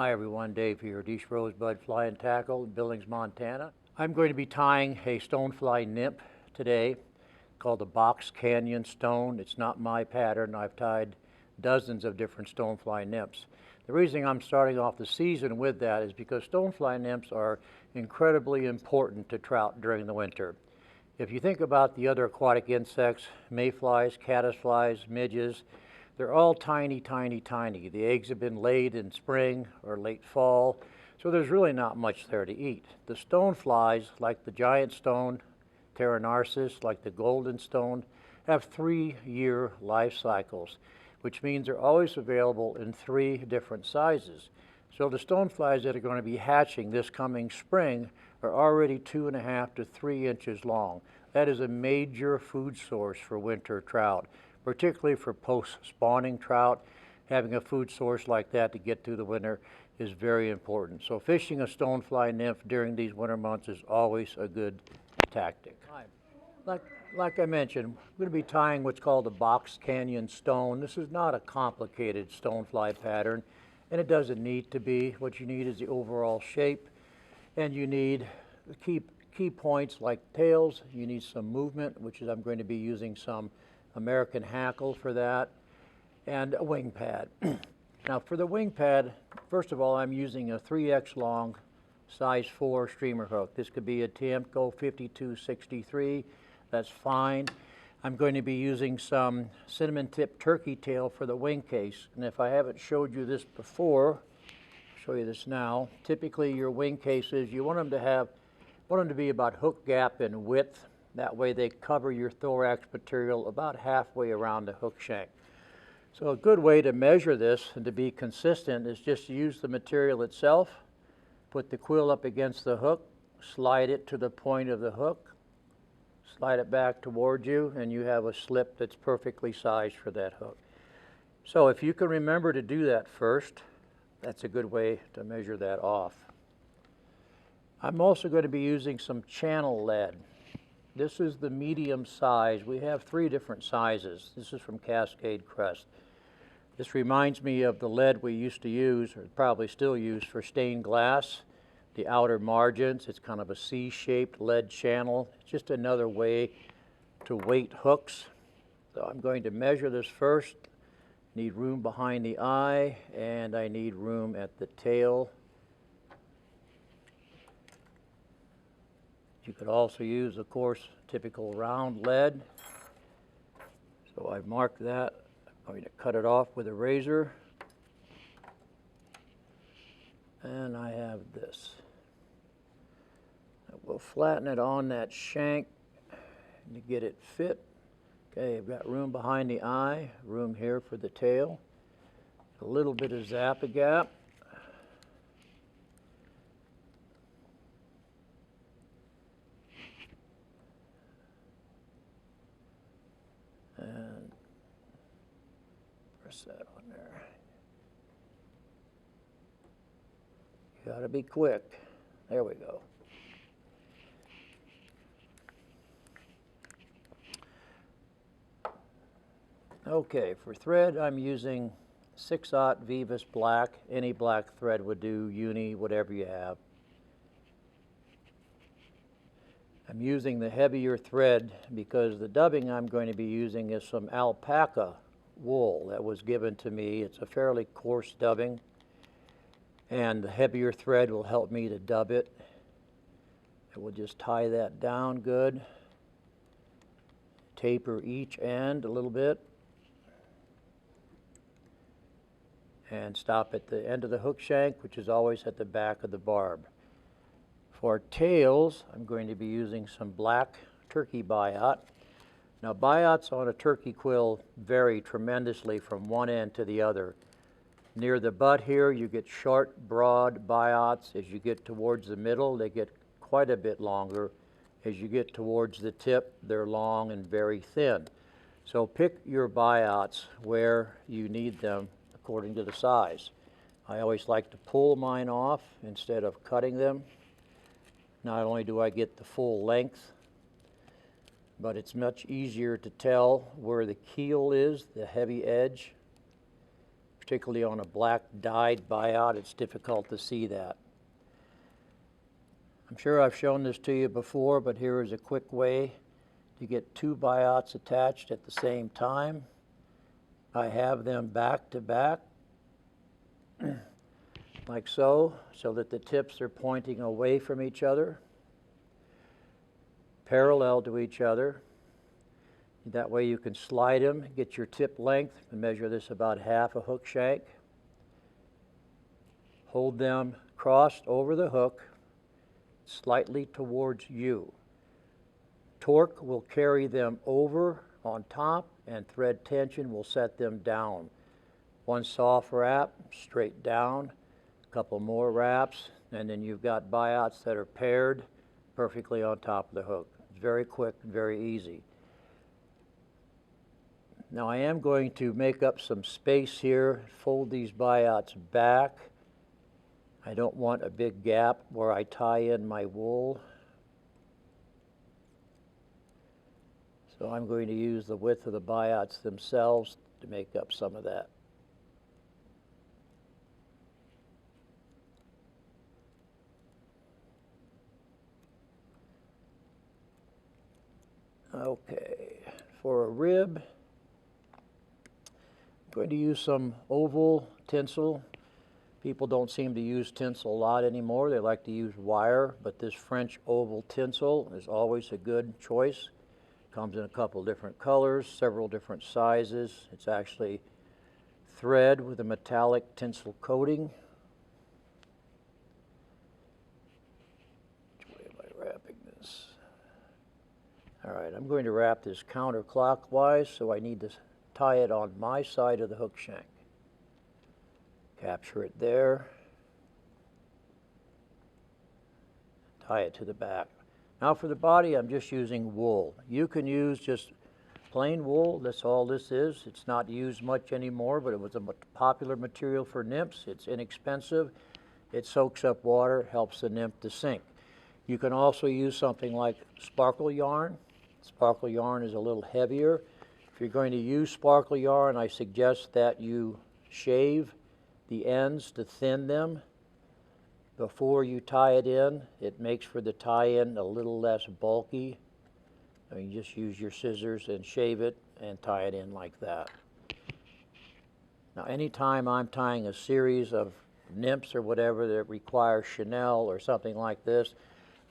Hi everyone, Dave here, Deesh Rosebud Fly and Tackle, Billings, Montana. I'm going to be tying a stonefly nymph today called the box Canyon Stone. It's not my pattern. I've tied dozens of different stonefly nymphs. The reason I'm starting off the season with that is because stonefly nymphs are incredibly important to trout during the winter. If you think about the other aquatic insects, mayflies, caddisflies, midges, they're all tiny, tiny, tiny. The eggs have been laid in spring or late fall, so there's really not much there to eat. The stoneflies, like the giant stone, Narcissus, like the golden stone, have 3-year life cycles, which means they're always available in 3 different sizes. So the stoneflies that are going to be hatching this coming spring are already 2.5 to 3 inches long. That is a major food source for winter trout, particularly for post-spawning trout. Having a food source like that to get through the winter is very important. So fishing a stonefly nymph during these winter months is always a good tactic. Like I mentioned, I'm going to be tying what's called a box Canyon stone. This is not a complicated stonefly pattern, and it doesn't need to be. What you need is the overall shape, and you need the key points like tails. You need some movement, which is I'm going to be using some American Hackle for that, and a wing pad. Now for the wing pad, first of all, I'm using a 3X long size 4 streamer hook. This could be a Tiemco 5263, that's fine. I'm going to be using some cinnamon tip turkey tail for the wing case, and if I haven't showed you this before, I'll show you this now. Typically your wing cases, you want them to be about hook gap in width. That way they cover your thorax material about halfway around the hook shank. So a good way to measure this and to be consistent is just to use the material itself, put the quill up against the hook, slide it to the point of the hook, slide it back towards you, and you have a slip that's perfectly sized for that hook. So if you can remember to do that first, that's a good way to measure that off. I'm also going to be using some channel lead. This is the medium size. We have 3 different sizes. This is from Cascade Crest. This reminds me of the lead we used to use, or probably still use, for stained glass. The outer margins, it's kind of a C-shaped lead channel. It's just another way to weight hooks. So I'm going to measure this first. Need room behind the eye, and I need room at the tail. You could also use, of course, typical round lead. So I've marked that. I'm going to cut it off with a razor. And I have this. We'll flatten it on that shank to get it fit. Okay, I've got room behind the eye, room here for the tail, a little bit of zap-a-gap. And press that on there. You gotta be quick. There we go. Okay, for thread I'm using 6/0 Vivus black. Any black thread would do, uni, whatever you have. I'm using the heavier thread because the dubbing I'm going to be using is some alpaca wool that was given to me. It's a fairly coarse dubbing, and the heavier thread will help me to dub it. And we'll just tie that down good. Taper each end a little bit. And stop at the end of the hook shank, which is always at the back of the barb. For tails, I'm going to be using some black turkey Biot. Now Biots on a turkey quill vary tremendously from one end to the other. Near the butt here, you get short, broad Biots. As you get towards the middle, they get quite a bit longer. As you get towards the tip, they're long and very thin. So pick your Biots where you need them according to the size. I always like to pull mine off instead of cutting them. Not only do I get the full length, but it's much easier to tell where the keel is, the heavy edge. particularly on a black dyed biot, it's difficult to see that. I'm sure I've shown this to you before, but here is a quick way to get two biots attached at the same time. I have them back to back, like so that the tips are pointing away from each other, parallel to each other. That way you can slide them, get your tip length, and measure this about half a hook shank. Hold them crossed over the hook, slightly towards you. Torque will carry them over on top, and thread tension will set them down. One soft wrap, straight down, a couple more wraps, and then you've got biots that are paired perfectly on top of the hook. It's very quick and very easy. Now I am going to make up some space here, fold these biots back. I don't want a big gap where I tie in my wool. So I'm going to use the width of the biots themselves to make up some of that. Okay, for a rib, I'm going to use some oval tinsel. People don't seem to use tinsel a lot anymore. They like to use wire, but this French oval tinsel is always a good choice. Comes in a couple different colors, several different sizes. It's actually thread with a metallic tinsel coating. Which way am I wrapping this? All right, I'm going to wrap this counterclockwise, so I need to tie it on my side of the hook shank. Capture it there. Tie it to the back. Now for the body, I'm just using wool. You can use just plain wool. That's all this is. It's not used much anymore, but it was a popular material for nymphs. It's inexpensive. It soaks up water, helps the nymph to sink. You can also use something like sparkle yarn. Sparkle yarn is a little heavier. If you're going to use sparkle yarn, I suggest that you shave the ends to thin them before you tie it in. It makes for the tie-in a little less bulky. I mean, you just use your scissors and shave it and tie it in like that. Now, anytime I'm tying a series of nymphs or whatever that require chenille or something like this,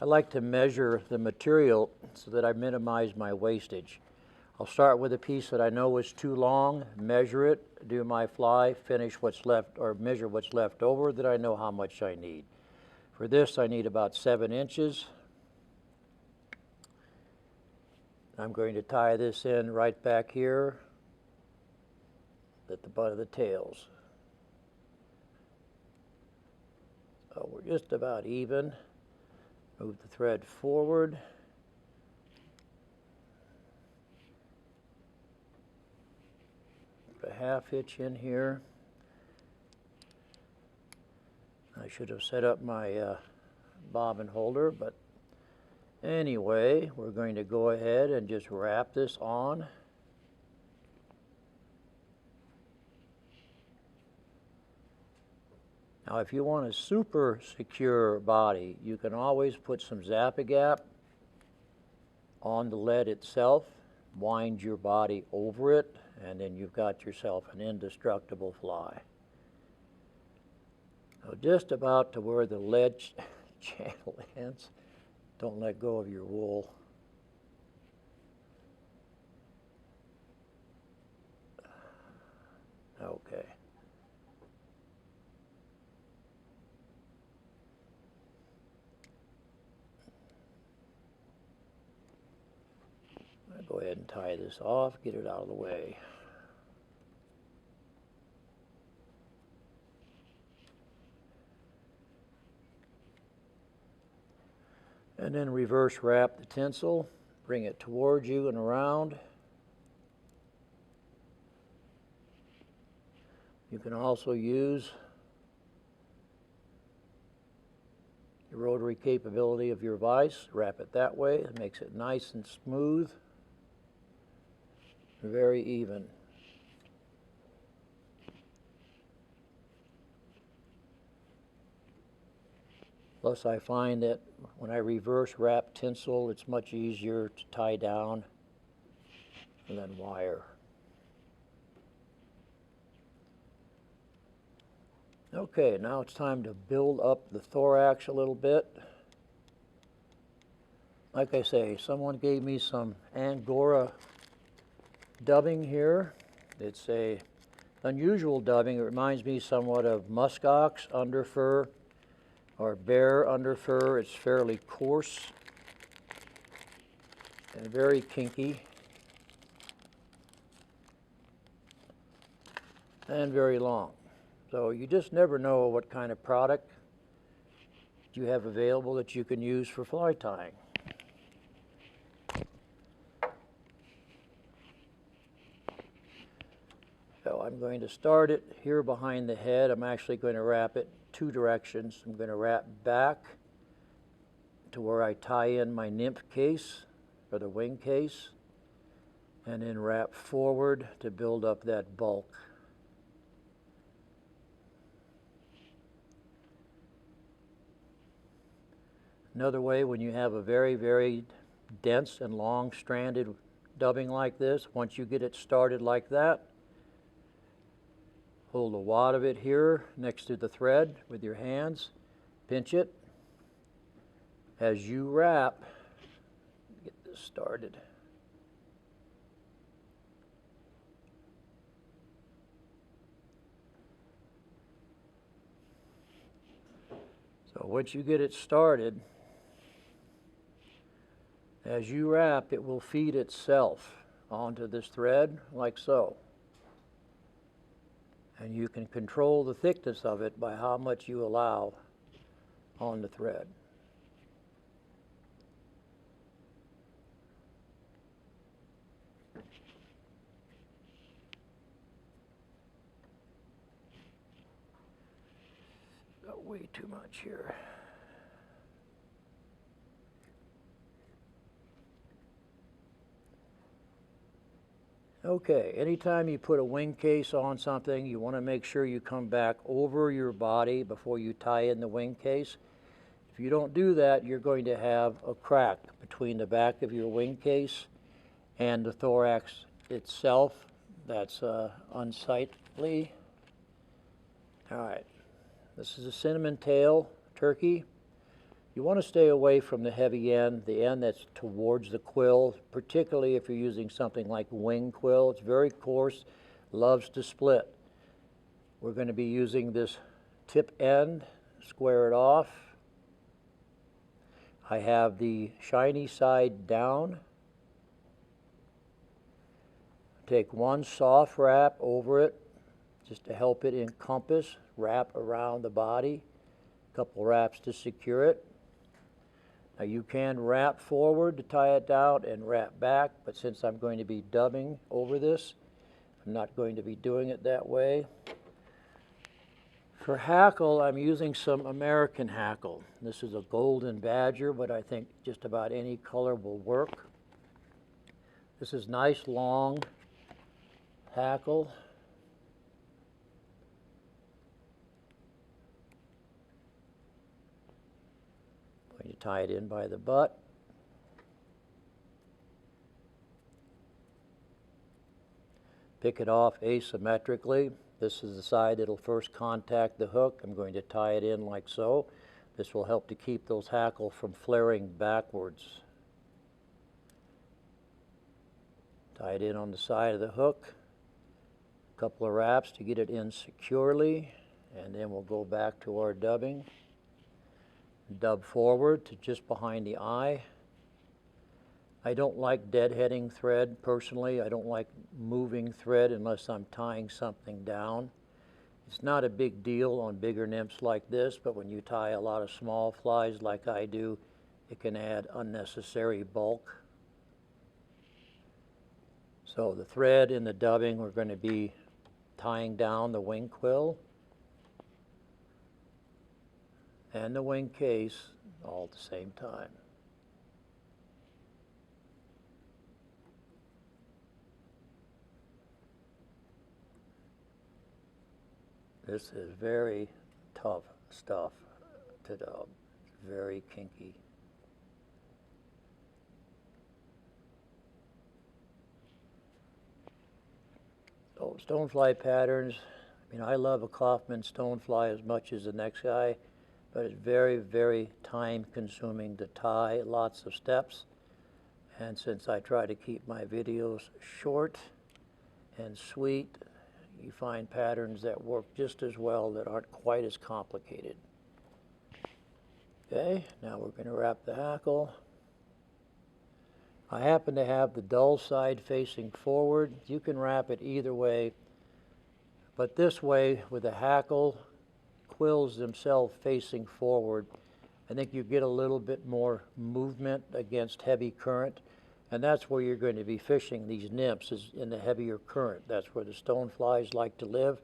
I like to measure the material so that I minimize my wastage. I'll start with a piece that I know is too long, measure it, do my fly, finish what's left, or measure what's left over, that I know how much I need. For this, I need about 7 inches. I'm going to tie this in right back here at the butt of the tails. So we're just about even. Move the thread forward. Put a half hitch in here. I should have set up my bobbin holder, but anyway, we're going to go ahead and just wrap this on. Now, if you want a super secure body, you can always put some Zap-A-Gap on the lead itself, wind your body over it, and then you've got yourself an indestructible fly. So just about to where the lead channel ends. Don't let go of your wool. Okay. I'll go ahead and tie this off, get it out of the way. And then reverse wrap the tinsel, bring it towards you and around. You can also use the rotary capability of your vise. Wrap it that way. It makes it nice and smooth, very even. Plus I find that when I reverse wrap tinsel, it's much easier to tie down than wire. Okay, now it's time to build up the thorax a little bit. Like I say, someone gave me some Angora dubbing here. It's a unusual dubbing. It reminds me somewhat of muskox underfur or bear underfur. It's fairly coarse and very kinky and very long. So you just never know what kind of product you have available that you can use for fly tying. So I'm going to start it here behind the head. I'm actually going to wrap it two directions. I'm going to wrap back to where I tie in my nymph case or the wing case, and then wrap forward to build up that bulk. Another way, when you have a very, very dense and long stranded dubbing like this, once you get it started like that, hold a wad of it here next to the thread with your hands, pinch it. As you wrap, get this started. So once you get it started, as you wrap, it will feed itself onto this thread like so. And you can control the thickness of it by how much you allow on the thread. Got way too much here. Okay, anytime you put a wing case on something, you want to make sure you come back over your body before you tie in the wing case. If you don't do that, you're going to have a crack between the back of your wing case and the thorax itself. That's unsightly. All right, this is a cinnamon tail turkey. You want to stay away from the heavy end, the end that's towards the quill, particularly if you're using something like wing quill. It's very coarse, loves to split. We're going to be using this tip end, square it off. I have the shiny side down. Take one soft wrap over it just to help it encompass, wrap around the body. A couple wraps to secure it. Now you can wrap forward to tie it down and wrap back, but since I'm going to be dubbing over this, I'm not going to be doing it that way. For hackle, I'm using some American hackle. This is a golden badger, but I think just about any color will work. This is nice long hackle. Going to tie it in by the butt. Pick it off asymmetrically. This is the side that'll first contact the hook. I'm going to tie it in like so. This will help to keep those hackle from flaring backwards. Tie it in on the side of the hook. A couple of wraps to get it in securely, and then we'll go back to our dubbing. Dub forward to just behind the eye. I don't like deadheading thread personally. I don't like moving thread unless I'm tying something down. It's not a big deal on bigger nymphs like this, but when you tie a lot of small flies like I do, it can add unnecessary bulk. So the thread in the dubbing, we're going to be tying down the wing quill and the wing case all at the same time. This is very tough stuff to dub. very kinky. So stonefly patterns, I mean, I love a Kaufman stonefly as much as the next guy, but it's very, very time consuming to tie, lots of steps. And since I try to keep my videos short and sweet, you find patterns that work just as well that aren't quite as complicated. Okay, now we're going to wrap the hackle. I happen to have the dull side facing forward. You can wrap it either way, but this way with the hackle, quills themselves facing forward, I think you get a little bit more movement against heavy current, and that's where you're going to be fishing these nymphs, is in the heavier current. That's where the stoneflies like to live.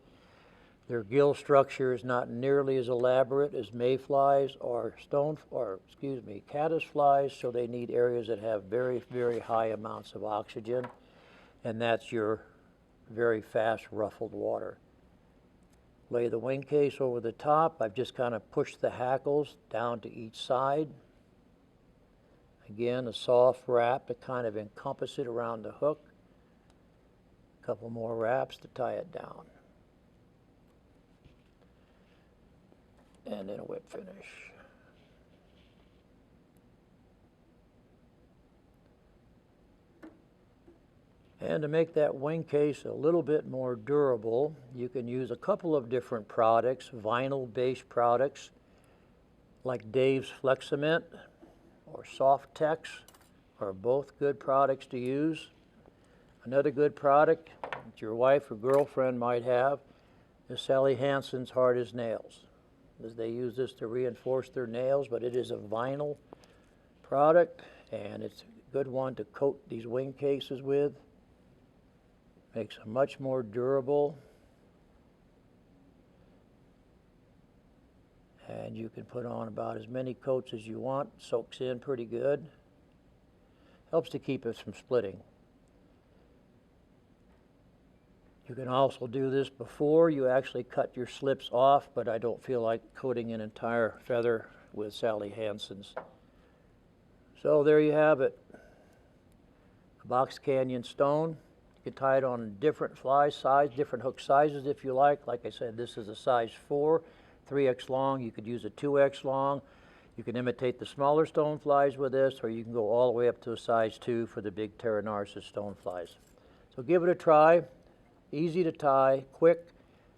Their gill structure is not nearly as elaborate as mayflies or caddisflies, so they need areas that have very, very high amounts of oxygen, and that's your very fast ruffled water. Lay the wing case over the top. I've just kind of pushed the hackles down to each side. Again, a soft wrap to kind of encompass it around the hook. A couple more wraps to tie it down. And then a whip finish. And to make that wing case a little bit more durable, you can use a couple of different products, vinyl-based products, like Dave's Flexament or Soft-Tex are both good products to use. Another good product that your wife or girlfriend might have is Sally Hansen's Hard as Nails. They use this to reinforce their nails, but it is a vinyl product, and it's a good one to coat these wing cases with. Makes them much more durable. And you can put on about as many coats as you want. Soaks in pretty good. Helps to keep it from splitting. You can also do this before you actually cut your slips off, but I don't feel like coating an entire feather with Sally Hansen's. So there you have it. A box Canyon stone. You can tie it on different fly size, different hook sizes if you like. Like I said, this is a size 4, 3X long. You could use a 2X long. You can imitate the smaller stoneflies with this, or you can go all the way up to a size 2 for the big Terra Narcissus stoneflies. So give it a try. Easy to tie, quick.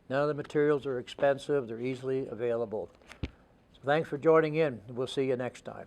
None of the materials are expensive. They're easily available. So thanks for joining in. We'll see you next time.